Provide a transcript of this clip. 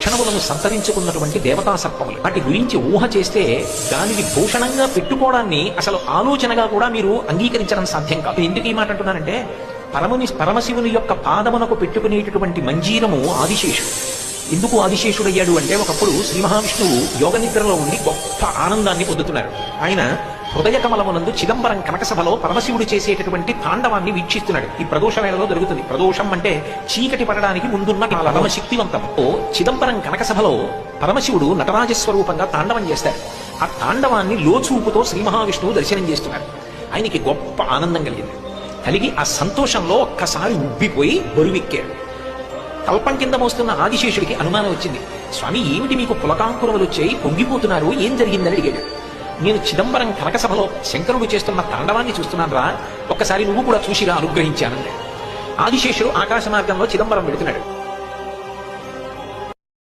లక్షణములను సంతరించుకున్నటువంటి దేవతా సర్పములు. వాటి గురించి ఊహ చేస్తే దానిని భూషణంగా పెట్టుకోవడాన్ని అసలు ఆలోచనగా కూడా మీరు అంగీకరించడం సాధ్యం కాదు. ఎందుకు ఈ మాట అంటున్నానంటే, పరమశివుని యొక్క పాదమునకు పెట్టుకునేటటువంటి మంజీరము ఆదిశేషుడు. ఎందుకు ఆదిశేషుడయ్యాడు అంటే, ఒకప్పుడు శ్రీ మహావిష్ణువు యోగ నిద్రలో ఉండి గొప్ప ఆనందాన్ని పొందుతున్నారు. ఆయన హృదయ కమలమునందు చిదంబరం కనకసభలో పరమశివుడు చేసేటటువంటి తాండవాన్ని వీక్షిస్తున్నాడు. ఈ ప్రదోష వేళలో జరుగుతుంది. ప్రదోషం అంటే చీకటి పడడానికి ముందున్న పరమ శక్తివంతం. చిదంబరం కనకసభలో పరమశివుడు నటరాజస్వరూపంగా తాండవం చేస్తాడు. ఆ తాండవాన్ని లోచూపుతో శ్రీ మహావిష్ణువు దర్శనం చేస్తున్నాడు. ఆయనకి గొప్ప ఆనందం కలిగి ఆ సంతోషంలో ఒక్కసారి ఉబ్బిపోయి బరువెక్కాడు. కల్పం కింద మోస్తున్న ఆదిశేషుడికి అనుమానం వచ్చింది. స్వామి, ఏమిటి మీకు పులకాంకురములు వచ్చాయి, పొంగిపోతున్నారు, ఏం జరిగిందని అడిగాడు. నేను చిదంబరం కనకసభలో శంకరుడు చేస్తున్న తాండవాన్ని చూస్తున్నాను రా, ఒక్కసారి నువ్వు కూడా చూసిరా, అనుగ్రహించానన్నాడు. ఆదిశేషుడు ఆకాశ మార్గంలో చిదంబరం వెళుతున్నాడు.